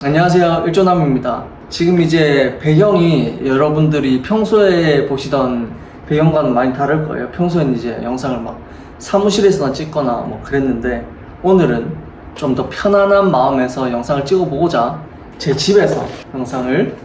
안녕하세요, 일조남입니다. 지금 이제 배경이 여러분들이 평소에 보시던 배경과는 많이 다를 거예요. 평소에는 이제 영상을 막 사무실에서나 찍거나 뭐 그랬는데 오늘은 좀 더 편안한 마음에서 영상을 찍어보고자 제 집에서 영상을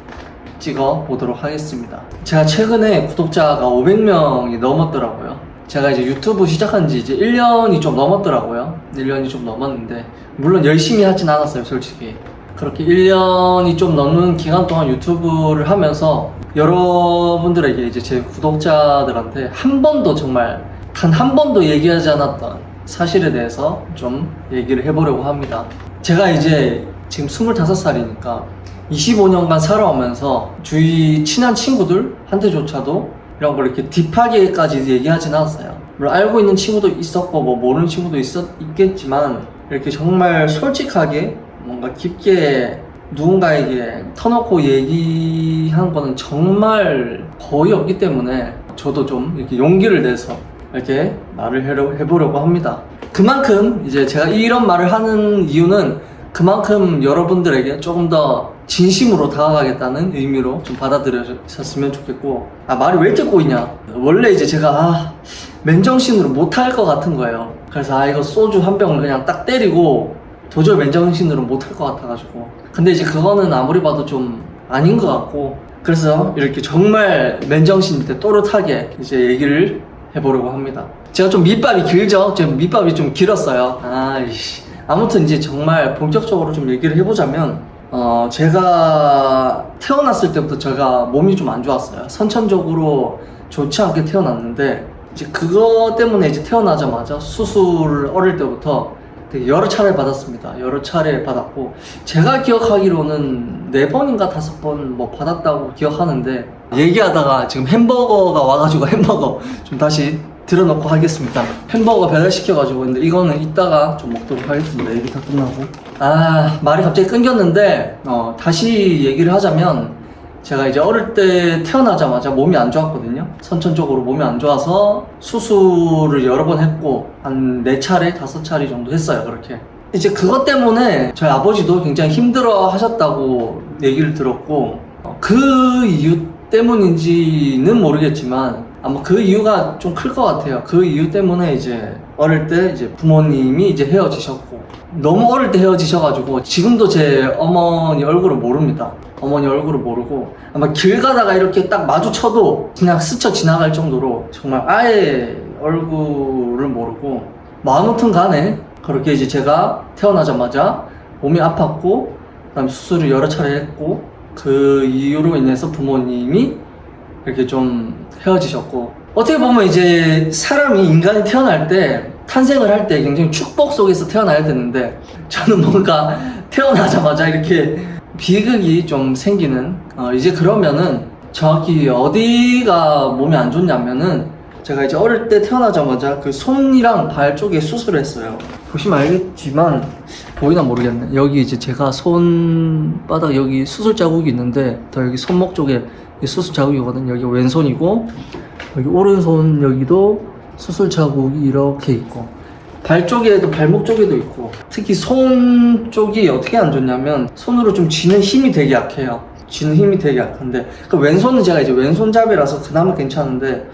찍어 보도록 하겠습니다. 제가 최근에 구독자가 500명이 넘었더라고요. 제가 이제 유튜브 시작한 지 이제 1년이 좀 넘었더라고요. 1년이 좀 넘었는데 물론 열심히 하진 않았어요, 솔직히. 그렇게 1년이 좀 넘는 기간 동안 유튜브를 하면서 여러분들에게 이제 제 구독자들한테 한 번도 정말 단 한 번도 얘기하지 않았던 사실에 대해서 좀 얘기를 해보려고 합니다. 제가 이제 지금 25살이니까 25년간 살아오면서 주위 친한 친구들한테조차도 이런 걸 이렇게 딥하게까지 얘기하진 않았어요. 물론 알고 있는 친구도 있었고 뭐 모르는 친구도 있겠지만 이렇게 정말 솔직하게 뭔가 깊게 누군가에게 터놓고 얘기한 거는 정말 거의 없기 때문에 저도 좀 이렇게 용기를 내서 이렇게 말을 해보려고 합니다. 그만큼 이제 제가 이런 말을 하는 이유는 그만큼 여러분들에게 조금 더 진심으로 다가가겠다는 의미로 좀 받아들여셨으면 좋겠고. 말이 왜 이렇게 꼬이냐, 원래 이제 제가 맨정신으로 못할 것 같은 거예요. 그래서 이거 소주 한 병을 그냥 딱 때리고 도저히 맨정신으로 못할 것 같아가지고. 근데 이제 그거는 아무리 봐도 좀 아닌 것 같고, 그래서 이렇게 정말 맨정신 때 또렷하게 이제 얘기를 해보려고 합니다. 제가 좀 밑밥이 길죠? 지금 밑밥이 좀 길었어요. 아무튼 이제 정말 본격적으로 좀 얘기를 해보자면 제가 태어났을 때부터 제가 몸이 좀 안 좋았어요. 선천적으로 좋지 않게 태어났는데 이제 그거 때문에 이제 태어나자마자 수술을 어릴 때부터 되게 여러 차례 받았습니다. 여러 차례 받았고, 제가 기억하기로는 4번인가 5번 뭐 받았다고 기억하는데, 얘기하다가 지금 햄버거가 와가지고 햄버거 좀 다시 들어놓고 하겠습니다. 햄버거 배달시켜가지고. 근데 이거는 이따가 좀 먹도록 하겠습니다. 얘기 다 끝나고. 말이 갑자기 끊겼는데 다시 얘기를 하자면, 제가 이제 어릴 때 태어나자마자 몸이 안 좋았거든요. 선천적으로 몸이 안 좋아서 수술을 여러 번 했고, 한 4차례, 5차례 정도 했어요, 그렇게. 이제 그것 때문에 저희 아버지도 굉장히 힘들어 하셨다고 얘기를 들었고, 그 이유 때문인지는 모르겠지만, 아마 그 이유가 좀 클 것 같아요. 그 이유 때문에 이제 어릴 때 이제 부모님이 이제 헤어지셨고, 너무 어릴 때 헤어지셔가지고 지금도 제 어머니 얼굴을 모릅니다. 어머니 얼굴을 모르고, 아마 길 가다가 이렇게 딱 마주쳐도 그냥 스쳐 지나갈 정도로 정말 아예 얼굴을 모르고. 뭐 아무튼 간에 그렇게 이제 제가 태어나자마자 몸이 아팠고, 그다음에 수술을 여러 차례 했고, 그 이유로 인해서 부모님이 이렇게 좀 헤어지셨고, 어떻게 보면 이제 사람이, 인간이 태어날 때, 탄생을 할 때 굉장히 축복 속에서 태어나야 되는데, 저는 뭔가 태어나자마자 이렇게 비극이 좀 생기는, 이제 그러면은 정확히 어디가 몸이 안 좋냐면은, 제가 이제 어릴 때 태어나자마자 그 손이랑 발 쪽에 수술을 했어요. 보시면 알겠지만, 보이나 모르겠네. 여기 이제 제가 손바닥 여기 수술 자국이 있는데, 더 여기 손목 쪽에 수술 자국이거든요. 여기 왼손이고, 여기 오른손 여기도 수술 자국이 이렇게 있고, 발 쪽에도, 발목 쪽에도 있고, 특히 손 쪽이 어떻게 안 좋냐면 손으로 좀 쥐는 힘이 되게 약해요. 쥐는 힘이 되게 약한데, 그 왼손은 제가 이제 왼손잡이라서 그나마 괜찮은데,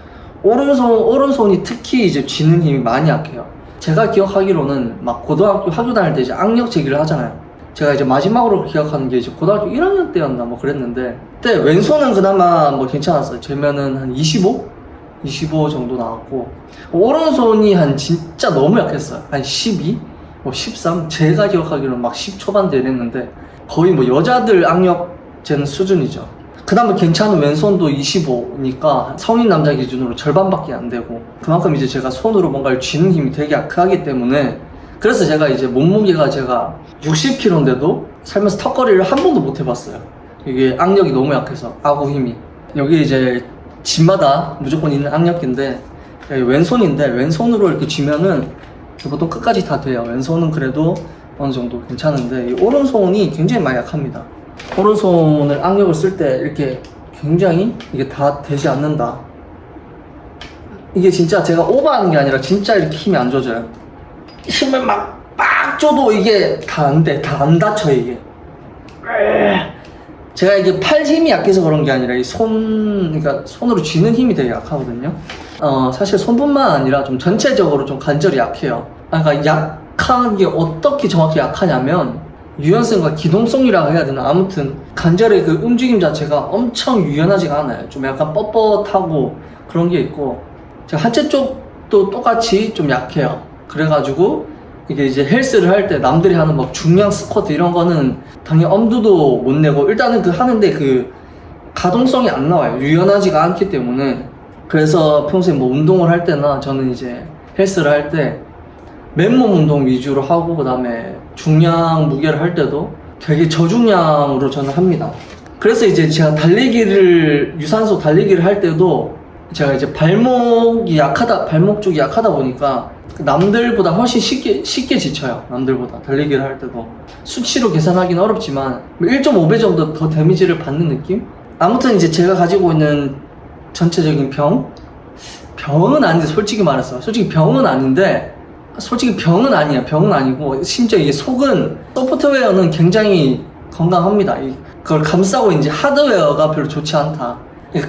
오른손이 특히 이제 쥐는 힘이 많이 약해요. 제가 기억하기로는 막 고등학교 학교 다닐 때 이제 악력 제기를 하잖아요. 제가 이제 마지막으로 기억하는 게 이제 고등학교 1학년 때였나 뭐 그랬는데, 그때 왼손은 그나마 뭐 괜찮았어요. 재면은 한 25 정도 나왔고, 오른손이 한 진짜 너무 약했어요. 한 12, 뭐 13, 제가 기억하기로는 막 10 초반대 이랬는데 거의 뭐 여자들 악력 재는 수준이죠. 그 다음에 괜찮은 왼손도 25니까 성인 남자 기준으로 절반밖에 안 되고, 그만큼 이제 제가 손으로 뭔가를 쥐는 힘이 되게 약하기 때문에, 그래서 제가 이제 몸무게가 제가 60kg인데도 살면서 턱걸이를 한 번도 못 해봤어요. 이게 악력이 너무 약해서, 아구 힘이. 여기 이제 집마다 무조건 있는 악력인데, 왼손인데 왼손으로 이렇게 쥐면은 보통 끝까지 다 돼요. 왼손은 그래도 어느 정도 괜찮은데, 이 오른손이 굉장히 많이 약합니다. 오른손을 악력을 쓸 때 이렇게 굉장히 이게 다 되지 않는다. 이게 진짜 제가 오버하는 게 아니라 진짜 이렇게 힘이 안 줘져요. 힘을 막 줘도 이게 다 안 돼. 다 안 닫혀, 이게. 제가 이게 팔 힘이 약해서 그런 게 아니라 이 그러니까 손으로 쥐는 힘이 되게 약하거든요. 사실 손뿐만 아니라 좀 전체적으로 좀 관절이 약해요. 그러니까 약한 게 어떻게 정확히 약하냐면 유연성과 기동성이라고 해야 되나? 아무튼 관절의 그 움직임 자체가 엄청 유연하지가 않아요. 좀 약간 뻣뻣하고 그런 게 있고, 제가 하체 쪽도 똑같이 좀 약해요. 그래가지고 이게 이제 헬스를 할 때 남들이 하는 막 중량 스쿼트 이런 거는 당연히 엄두도 못 내고, 일단은 그 하는데 그 가동성이 안 나와요. 유연하지가 않기 때문에. 그래서 평소에 뭐 운동을 할 때나 저는 이제 헬스를 할 때 맨몸 운동 위주로 하고, 그 다음에 중량 무게를 할 때도 되게 저중량으로 저는 합니다. 그래서 이제 제가 유산소 달리기를 할 때도 제가 이제 발목 쪽이 약하다 보니까 남들보다 훨씬 쉽게 지쳐요. 남들보다 달리기를 할 때도 수치로 계산하기는 어렵지만 1.5배 정도 더 데미지를 받는 느낌? 아무튼 이제 제가 가지고 있는 전체적인 병은 아닌데, 솔직히 병은 아닌데, 솔직히 병은 아니에요. 병은 아니고, 심지어 이게 소프트웨어는 굉장히 건강합니다. 그걸 감싸고 이제 하드웨어가 별로 좋지 않다.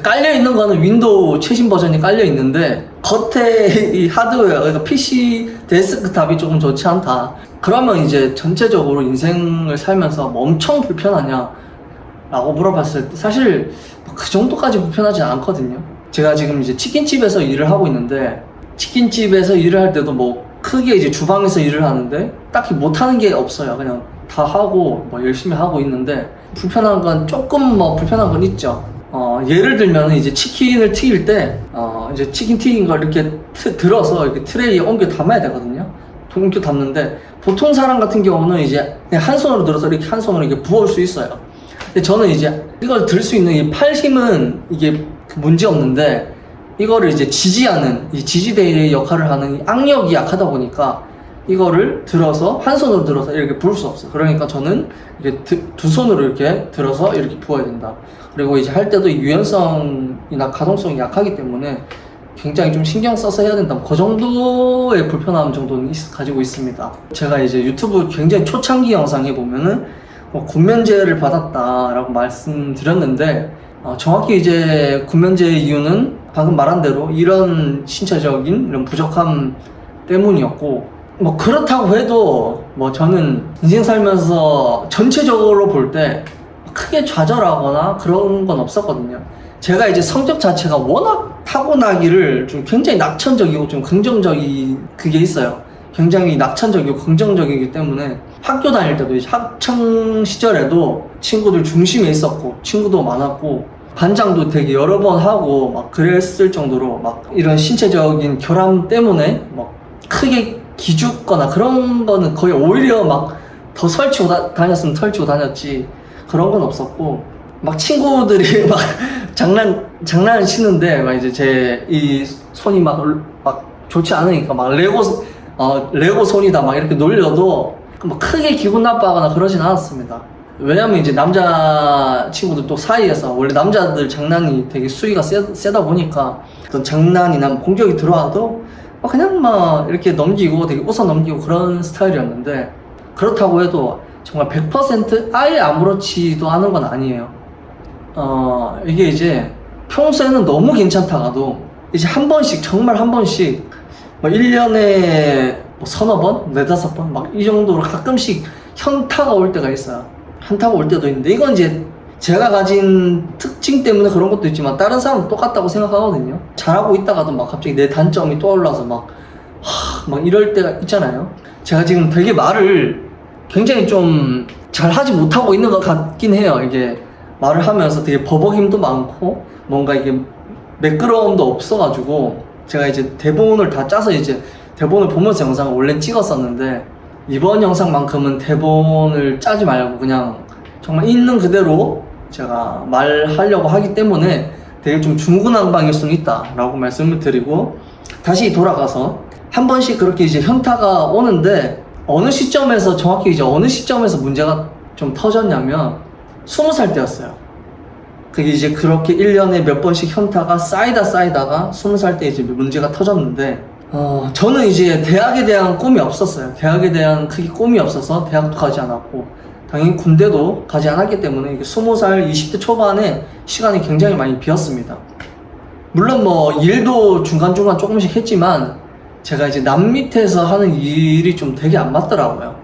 깔려있는 거는 윈도우 최신 버전이 깔려있는데, 겉에 이 하드웨어, 그러니까 PC 데스크탑이 조금 좋지 않다. 그러면 이제 전체적으로 인생을 살면서 뭐 엄청 불편하냐? 라고 물어봤을 때, 사실 그 정도까지 불편하지 않거든요. 제가 지금 이제 치킨집에서 일을 하고 있는데, 치킨집에서 일을 할 때도 뭐 크게 이제 주방에서 일을 하는데 딱히 못하는 게 없어요. 그냥 다 하고 뭐 열심히 하고 있는데, 불편한 건 불편한 건 있죠. 예를 들면 이제 치킨을 튀길 때 이제 치킨 튀긴 걸 이렇게 들어서 이렇게 트레이에 옮겨 담아야 되거든요. 옮겨 담는데, 보통 사람 같은 경우는 이제 그냥 한 손으로 들어서 이렇게 한 손으로 이렇게 부을 수 있어요. 근데 저는 이제 이걸 들 수 있는 이 팔 힘은 이게 문제 없는데, 이거를 이제 이 지지대의 역할을 하는 이 악력이 약하다 보니까 이거를 한 손으로 들어서 이렇게 부을 수 없어요. 그러니까 저는 이렇게 두 손으로 이렇게 들어서 이렇게 부어야 된다. 그리고 이제 할 때도 유연성이나 가동성이 약하기 때문에 굉장히 좀 신경 써서 해야 된다. 그 정도의 불편함 정도는 가지고 있습니다. 제가 이제 유튜브 굉장히 초창기 영상에 보면은 군면제를 받았다라고 말씀드렸는데, 정확히 이제 군면제의 이유는 방금 말한 대로 이런 신체적인 이런 부족함 때문이었고, 뭐 그렇다고 해도 뭐 저는 인생 살면서 전체적으로 볼 때 크게 좌절하거나 그런 건 없었거든요. 제가 이제 성격 자체가 워낙 타고나기를 좀 굉장히 낙천적이고 좀 긍정적인 그게 있어요. 굉장히 낙천적이고 긍정적이기 때문에 학교 다닐 때도 이제 학창 시절에도 친구들 중심에 있었고, 친구도 많았고, 반장도 되게 여러 번 하고 막 그랬을 정도로 막 이런 신체적인 결함 때문에 막 크게 기죽거나 그런 거는 거의 오히려 막 더 설치고 다녔으면 설치고 다녔지, 그런 건 없었고, 막 친구들이 막 장난을 치는데 막 이제 제 이 손이 막 좋지 않으니까 막 레고 손이다 막 이렇게 놀려도 뭐 크게 기분 나빠하거나 그러진 않았습니다. 왜냐면 이제 남자 친구들 또 사이에서 원래 남자들 장난이 되게 수위가 세다 보니까 어떤 장난이나 공격이 들어와도 그냥 막 이렇게 넘기고 되게 웃어 넘기고 그런 스타일이었는데, 그렇다고 해도 정말 100% 아예 아무렇지도 않은 건 아니에요. 이게 이제 평소에는 너무 괜찮다가도 이제 정말 한 번씩 뭐 1년에 뭐 서너 번? 네다섯 번? 막 이 정도로 가끔씩 현타가 올 때가 있어요. 현타가 올 때도 있는데, 이건 이제 제가 가진 특징 때문에 그런 것도 있지만 다른 사람도 똑같다고 생각하거든요. 잘하고 있다가도 막 갑자기 내 단점이 떠올라서 막 이럴 때가 있잖아요. 제가 지금 되게 말을 굉장히 좀 잘하지 못하고 있는 것 같긴 해요. 이게 말을 하면서 되게 버벅임도 많고 뭔가 이게 매끄러움도 없어가지고, 제가 이제 대본을 다 짜서 이제 대본을 보면서 영상을 원래 찍었었는데, 이번 영상만큼은 대본을 짜지 말고 그냥 정말 있는 그대로 제가 말하려고 하기 때문에 되게 좀 중구난방일 수는 있다 라고 말씀을 드리고, 다시 돌아가서 한 번씩 그렇게 이제 현타가 오는데, 정확히 이제 어느 시점에서 문제가 좀 터졌냐면 20살 때였어요. 그게 이제 그렇게 1년에 몇 번씩 현타가 쌓이다가 20살 때 이제 문제가 터졌는데, 저는 이제 대학에 대한 꿈이 없었어요. 대학에 대한 크게 꿈이 없어서 대학도 가지 않았고, 당연히 군대도 가지 않았기 때문에 20살, 20대 초반에 시간이 굉장히 많이 비었습니다. 물론 뭐 일도 중간중간 조금씩 했지만 제가 이제 남 밑에서 하는 일이 좀 되게 안 맞더라고요.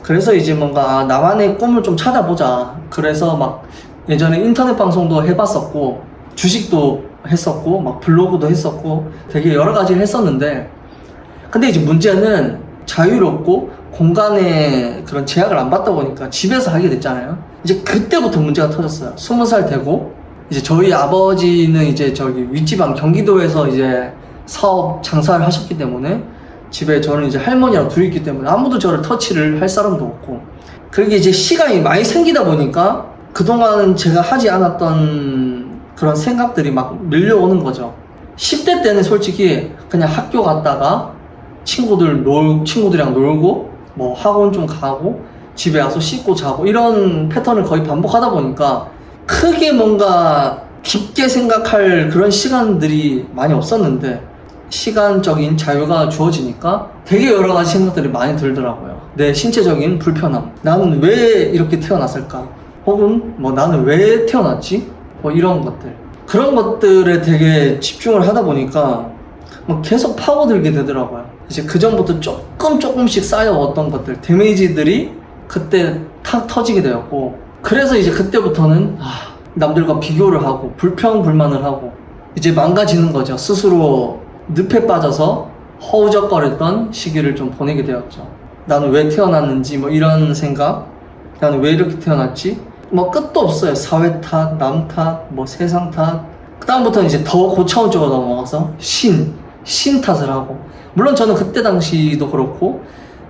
그래서 이제 뭔가 나만의 꿈을 좀 찾아보자. 그래서 막 예전에 인터넷 방송도 해봤었고 주식도 했었고 막 블로그도 했었고 되게 여러 가지를 했었는데, 근데 이제 문제는 자유롭고 공간에 그런 제약을 안 받다 보니까 집에서 하게 됐잖아요. 이제 그때부터 문제가 터졌어요. 20살 되고 이제 저희 아버지는 이제 저기 윗지방 경기도에서 이제 사업 장사를 하셨기 때문에 집에 저는 이제 할머니랑 둘이 있기 때문에 아무도 저를 터치를 할 사람도 없고, 그렇게 이제 시간이 많이 생기다 보니까 그동안 제가 하지 않았던 그런 생각들이 막 밀려오는 거죠. 10대 때는 솔직히 그냥 학교 갔다가 친구들이랑 놀고 뭐 학원 좀 가고 집에 와서 씻고 자고 이런 패턴을 거의 반복하다 보니까 크게 뭔가 깊게 생각할 그런 시간들이 많이 없었는데, 시간적인 자유가 주어지니까 되게 여러 가지 생각들이 많이 들더라고요. 내 신체적인 불편함, 나는 왜 이렇게 태어났을까, 혹은 뭐 나는 왜 태어났지, 뭐 이런 것들, 그런 것들에 되게 집중을 하다 보니까 뭐 계속 파고들게 되더라고요. 이제 그 전부터 조금씩 쌓여왔던 것들, 데미지들이 그때 탁 터지게 되었고, 그래서 이제 그때부터는 남들과 비교를 하고 불평불만을 하고 이제 망가지는 거죠. 스스로 늪에 빠져서 허우적거렸던 시기를 좀 보내게 되었죠. 나는 왜 태어났는지 뭐 이런 생각, 나는 왜 이렇게 태어났지, 뭐 끝도 없어요. 사회 탓, 남 탓, 뭐 세상 탓. 그 다음부터는 이제 더 고차원 쪽으로 넘어가서 신 탓을 하고, 물론 저는 그때 당시도 그렇고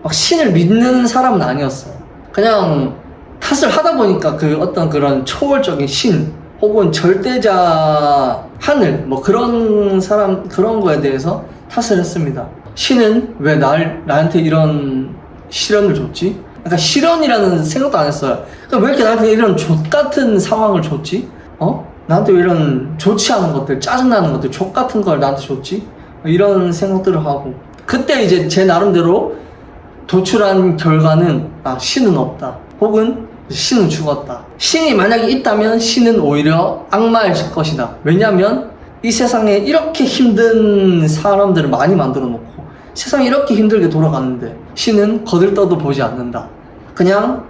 막 신을 믿는 사람은 아니었어요. 그냥 탓을 하다 보니까 그 어떤 그런 초월적인 신 혹은 절대자 하늘 뭐 그런 사람, 그런 거에 대해서 탓을 했습니다. 신은 왜 나한테 이런 시련을 줬지? 그러니까 시련이라는 생각도 안 했어요. 그러니까 왜 이렇게 나한테 이런 족같은 상황을 줬지? 나한테 왜 이런 좋지 않은 것들, 짜증나는 것들, 족같은 걸 나한테 줬지? 이런 생각들을 하고, 그때 이제 제 나름대로 도출한 결과는 신은 없다, 혹은 신은 죽었다. 신이 만약에 있다면 신은 오히려 악마일 것이다. 왜냐면 이 세상에 이렇게 힘든 사람들을 많이 만들어 놓고 세상이 이렇게 힘들게 돌아가는데 신은 거들떠도 보지 않는다. 그냥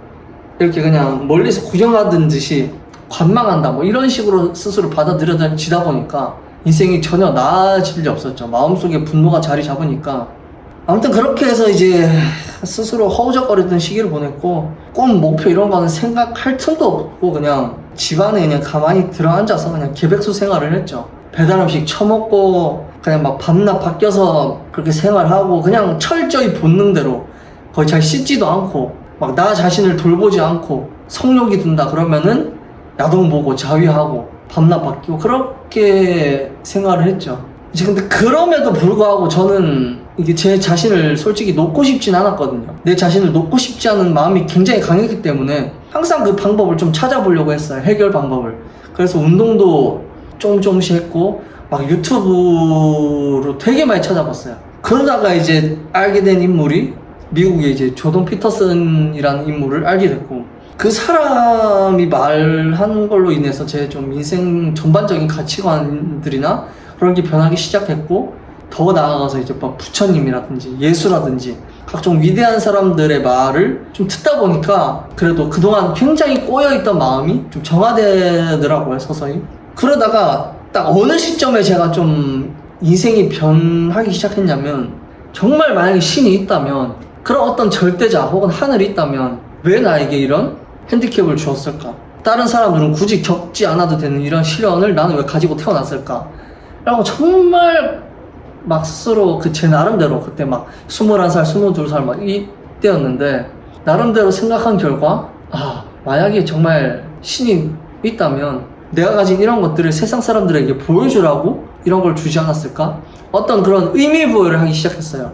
이렇게 그냥 멀리서 구경하던 듯이 관망한다. 뭐 이런 식으로 스스로 받아들여지다 보니까 인생이 전혀 나아질 리 없었죠. 마음속에 분노가 자리 잡으니까. 아무튼 그렇게 해서 이제 스스로 허우적거리던 시기를 보냈고, 꿈, 목표 이런 거는 생각할 틈도 없고 그냥 집안에 그냥 가만히 들어앉아서 그냥 개백수 생활을 했죠. 배달 음식 처먹고 그냥 막 밤낮 바뀌어서 그렇게 생활하고, 그냥 철저히 본능대로 거의 잘 씻지도 않고 막 나 자신을 돌보지 않고, 성욕이 든다 그러면은 야동 보고 자위하고 밤낮 바뀌고 그렇게 생활을 했죠. 이제 근데 그럼에도 불구하고 저는 이게 제 자신을 솔직히 놓고 싶진 않았거든요. 내 자신을 놓고 싶지 않은 마음이 굉장히 강했기 때문에 항상 그 방법을 좀 찾아보려고 했어요. 해결 방법을. 그래서 운동도 조금씩 했고 막 유튜브로 되게 많이 찾아봤어요. 그러다가 이제 알게 된 인물이 미국의 이제 조던 피터슨이라는 인물을 알게 됐고, 그 사람이 말한 걸로 인해서 제 좀 인생 전반적인 가치관들이나 그런 게 변하기 시작했고, 더 나아가서 이제 막 부처님이라든지 예수라든지 각종 위대한 사람들의 말을 좀 듣다 보니까 그래도 그동안 굉장히 꼬여있던 마음이 좀 정화되더라고요, 서서히. 그러다가 딱 어느 시점에 제가 좀 인생이 변하기 시작했냐면, 정말 만약에 신이 있다면, 그런 어떤 절대자 혹은 하늘이 있다면 왜 나에게 이런 핸디캡을 주었을까? 다른 사람들은 굳이 겪지 않아도 되는 이런 시련을 나는 왜 가지고 태어났을까? 라고 정말 막 스스로 제 나름대로 그때 막 21살, 22살 막 이때였는데 나름대로 생각한 결과, 만약에 정말 신이 있다면 내가 가진 이런 것들을 세상 사람들에게 보여주라고 이런 걸 주지 않았을까? 어떤 그런 의미부여를 하기 시작했어요.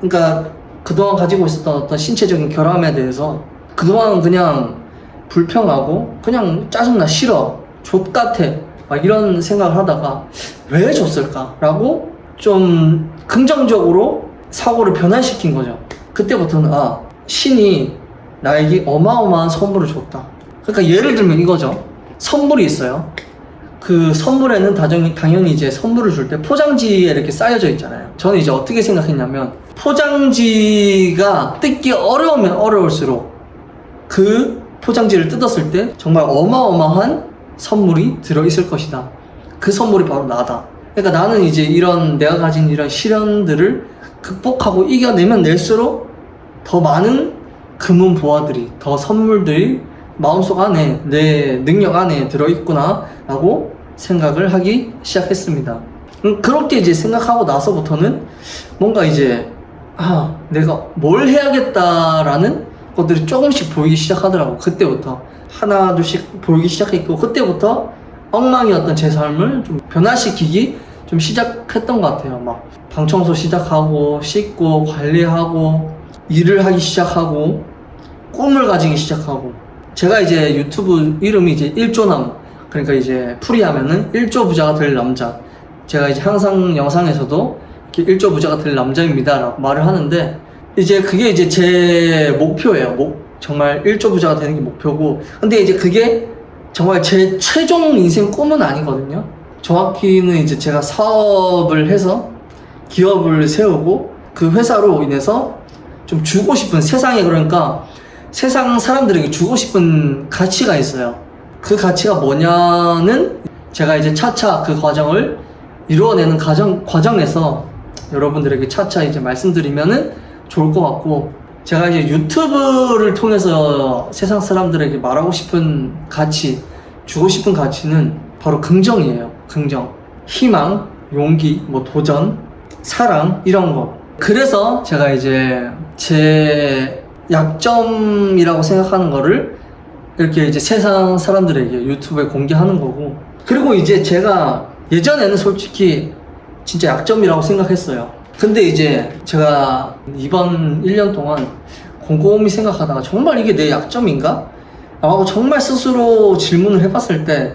그러니까 그동안 가지고 있었던 어떤 신체적인 결함에 대해서 그동안 그냥 불평하고 그냥 짜증나, 싫어, 족같아 막 이런 생각을 하다가 왜 줬을까? 라고 좀 긍정적으로 사고를 변환시킨 거죠. 그때부터는 신이 나에게 어마어마한 선물을 줬다. 그러니까 예를 들면 이거죠. 선물이 있어요. 그 선물에는 당연히 이제 선물을 줄 때 포장지에 이렇게 쌓여져 있잖아요. 저는 이제 어떻게 생각했냐면, 포장지가 뜯기 어려우면 어려울수록 그 포장지를 뜯었을 때 정말 어마어마한 선물이 들어있을 것이다. 그 선물이 바로 나다. 그러니까 나는 이제 이런 내가 가진 이런 시련들을 극복하고 이겨내면 낼수록 더 많은 금은 보화들이, 더 선물들이 마음속 안에, 내 능력 안에 들어있구나 라고 생각을 하기 시작했습니다. 그렇게 이제 생각하고 나서부터는 뭔가 이제 내가 뭘 해야겠다라는 것들이 조금씩 보이기 시작하더라고. 그때부터 하나 둘씩 보이기 시작했고, 그때부터 엉망이었던 제 삶을 좀 변화시키기 좀 시작했던 것 같아요. 막 방청소 시작하고, 씻고, 관리하고, 일을 하기 시작하고, 꿈을 가지기 시작하고. 제가 이제 유튜브 이름이 이제 1조남, 그러니까 이제 풀이하면은 1조 부자가 될 남자. 제가 이제 항상 영상에서도 이렇게 1조 부자가 될 남자입니다 라고 말을 하는데, 이제 그게 이제 제 목표예요. 정말 1조 부자가 되는 게 목표고, 근데 이제 그게 정말 제 최종 인생 꿈은 아니거든요. 정확히는 이제 제가 사업을 해서 기업을 세우고 그 회사로 인해서 좀 주고 싶은, 세상에, 그러니까 세상 사람들에게 주고 싶은 가치가 있어요. 그 가치가 뭐냐는 제가 이제 차차 그 과정을 이루어내는 과정에서 여러분들에게 차차 이제 말씀드리면은 좋을 것 같고, 제가 이제 유튜브를 통해서 세상 사람들에게 말하고 싶은 가치, 주고 싶은 가치는 바로 긍정이에요. 긍정, 희망, 용기, 뭐 도전, 사랑, 이런 거. 그래서 제가 이제 제 약점이라고 생각하는 거를 이렇게 이제 세상 사람들에게 유튜브에 공개하는 거고, 그리고 이제 제가 예전에는 솔직히 진짜 약점이라고 생각했어요. 근데 이제 제가 이번 1년 동안 곰곰이 생각하다가 정말 이게 내 약점인가? 라고 정말 스스로 질문을 해봤을 때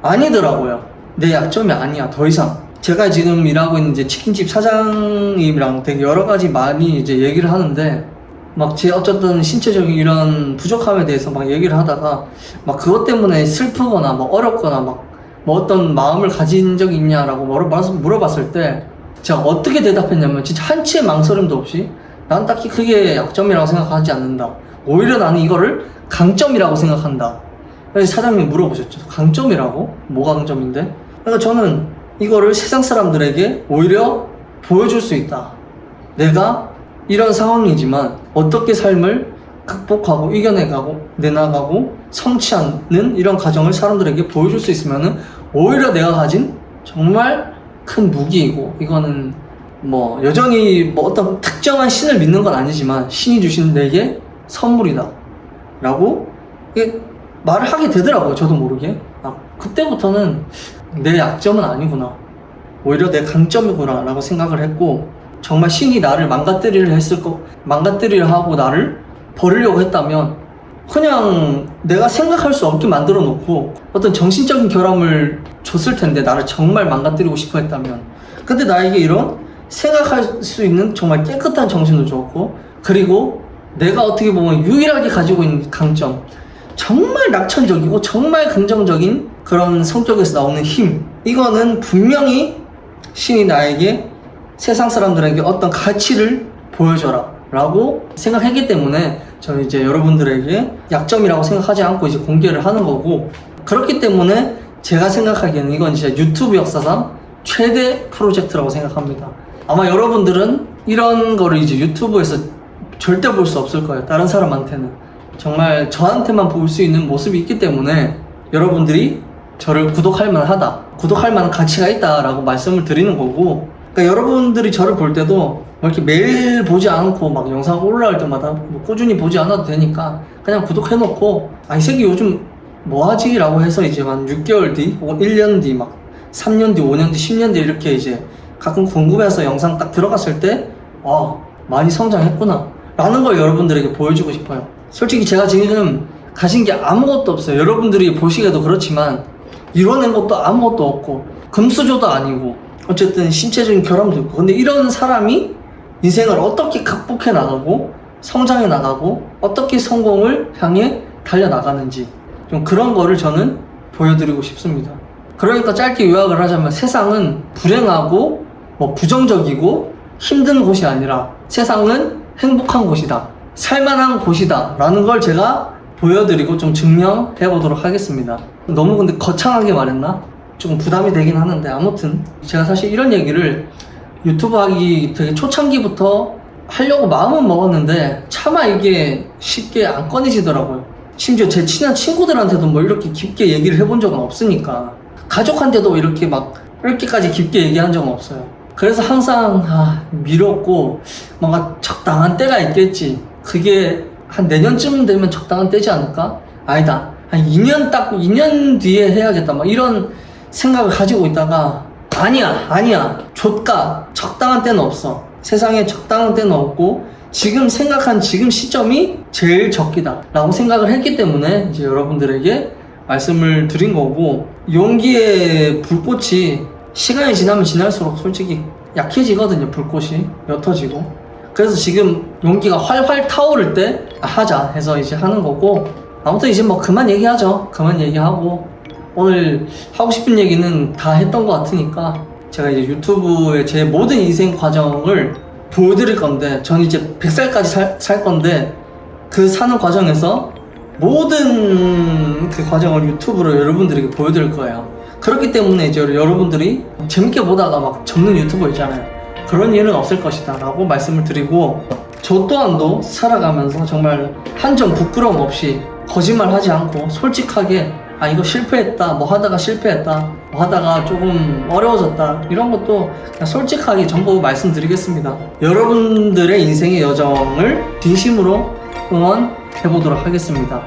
아니더라고요. 내 약점이 아니야, 더 이상. 제가 지금 일하고 있는 이제 치킨집 사장님이랑 되게 여러 가지 많이 이제 얘기를 하는데, 막 제 어쨌든 신체적인 이런 부족함에 대해서 막 얘기를 하다가 막 그것 때문에 슬프거나 막 어렵거나 막 뭐 어떤 마음을 가진 적이 있냐라고 물어봤을 때 제가 어떻게 대답했냐면, 진짜 한치의 망설임도 없이 난 딱히 그게 약점이라고 생각하지 않는다. 오히려 나는 이거를 강점이라고 생각한다. 그래서 사장님이 물어보셨죠. 강점이라고? 뭐가 강점인데? 그러니까 저는 이거를 세상 사람들에게 오히려 보여줄 수 있다. 내가 이런 상황이지만 어떻게 삶을 극복하고 내나가고 성취하는 이런 과정을 사람들에게 보여줄 수 있으면은 오히려 내가 가진 정말 큰 무기이고, 이거는 뭐 여전히 뭐 어떤 특정한 신을 믿는 건 아니지만 신이 주신 내게 선물이다 라고 말을 하게 되더라고요. 저도 모르게. 그때부터는 내 약점은 아니구나, 오히려 내 강점이구나 라고 생각을 했고, 정말 신이 나를 망가뜨리려 하고 나를 버리려고 했다면 그냥 내가 생각할 수 없게 만들어 놓고 어떤 정신적인 결함을 줬을 텐데, 나를 정말 망가뜨리고 싶어 했다면. 근데 나에게 이런 생각할 수 있는 정말 깨끗한 정신을 줬고, 그리고 내가 어떻게 보면 유일하게 가지고 있는 강점, 정말 낙천적이고 정말 긍정적인 그런 성격에서 나오는 힘, 이거는 분명히 신이 나에게 세상 사람들에게 어떤 가치를 보여줘라 라고 생각했기 때문에 저는 이제 여러분들에게 약점이라고 생각하지 않고 이제 공개를 하는 거고, 그렇기 때문에 제가 생각하기에는 이건 진짜 유튜브 역사상 최대 프로젝트라고 생각합니다. 아마 여러분들은 이런 거를 이제 유튜브에서 절대 볼 수 없을 거예요. 다른 사람한테는 정말 저한테만 볼 수 있는 모습이 있기 때문에 여러분들이 저를 구독할 만하다, 구독할 만한 가치가 있다 라고 말씀을 드리는 거고, 그러니까 여러분들이 저를 볼 때도 뭐 이렇게 매일 보지 않고 막 영상 올라올 때마다 뭐 꾸준히 보지 않아도 되니까 그냥 구독해놓고, 이 새끼 요즘 뭐하지? 라고 해서 이제 한 6개월 뒤 혹은 1년 뒤 막 3년 뒤 5년 뒤 10년 뒤 이렇게 이제 가끔 궁금해서 영상 딱 들어갔을 때 많이 성장했구나 라는 걸 여러분들에게 보여주고 싶어요. 솔직히 제가 지금 가진 게 아무것도 없어요. 여러분들이 보시기에도 그렇지만 이뤄낸 것도 아무것도 없고 금수저도 아니고 어쨌든 신체적인 결함도 있고, 근데 이런 사람이 인생을 어떻게 극복해 나가고 성장해 나가고 어떻게 성공을 향해 달려나가는지 좀 그런 거를 저는 보여드리고 싶습니다. 그러니까 짧게 요약을 하자면 세상은 불행하고 뭐 부정적이고 힘든 곳이 아니라 세상은 행복한 곳이다, 살만한 곳이다 라는 걸 제가 보여드리고 좀 증명해 보도록 하겠습니다. 너무 근데 거창하게 말했나? 조금 부담이 되긴 하는데 아무튼 제가 사실 이런 얘기를 유튜브 하기 되게 초창기부터 하려고 마음은 먹었는데 차마 이게 쉽게 안 꺼내지더라고요. 심지어 제 친한 친구들한테도 뭐 이렇게 깊게 얘기를 해본 적은 없으니까, 가족한테도 이렇게 막 이렇게까지 깊게 얘기한 적은 없어요. 그래서 항상 미뤘고 뭔가 적당한 때가 있겠지, 그게 한 내년쯤 되면 적당한 때지 않을까? 아니다, 한 2년 뒤에 해야겠다 막 이런 생각을 가지고 있다가 아니야 좆가, 적당한 때는 없어. 세상에 적당한 때는 없고 지금 생각한 지금 시점이 제일 적기다 라고 생각을 했기 때문에 이제 여러분들에게 말씀을 드린 거고, 용기의 불꽃이 시간이 지나면 지날수록 솔직히 약해지거든요. 불꽃이 옅어지고. 그래서 지금 용기가 활활 타오를 때 하자 해서 이제 하는 거고, 아무튼 이제 뭐 그만 얘기하죠. 그만 얘기하고 오늘 하고 싶은 얘기는 다 했던 것 같으니까 제가 이제 유튜브에 제 모든 인생 과정을 보여드릴 건데, 전 이제 100살까지 살 건데 그 사는 과정에서 모든 그 과정을 유튜브로 여러분들에게 보여드릴 거예요. 그렇기 때문에 이제 여러분들이 재밌게 보다가 막 접는 유튜버 있잖아요. 그런 일은 없을 것이다 라고 말씀을 드리고, 저 또한도 살아가면서 정말 한 점 부끄러움 없이 거짓말 하지 않고 솔직하게 이거 실패했다, 뭐 하다가 실패했다, 뭐 하다가 조금 어려워졌다, 이런 것도 그냥 솔직하게 전부 말씀드리겠습니다. 여러분들의 인생의 여정을 진심으로 응원해보도록 하겠습니다.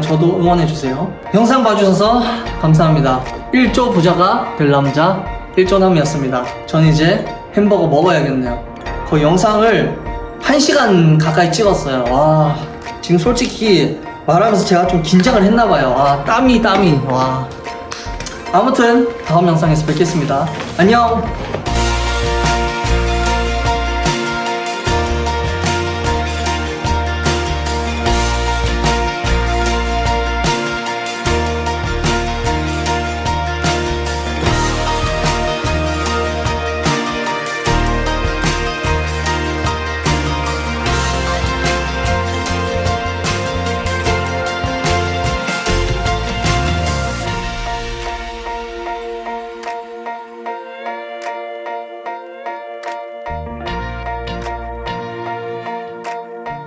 저도 응원해주세요. 영상 봐주셔서 감사합니다. 1조 부자가 될 남자 1조남이었습니다. 전 이제 햄버거 먹어야겠네요. 그 영상을 1시간 가까이 찍었어요. 와, 지금 솔직히 말하면서 제가 좀 긴장을 했나봐요. 땀이. 아무튼 다음 영상에서 뵙겠습니다. 안녕.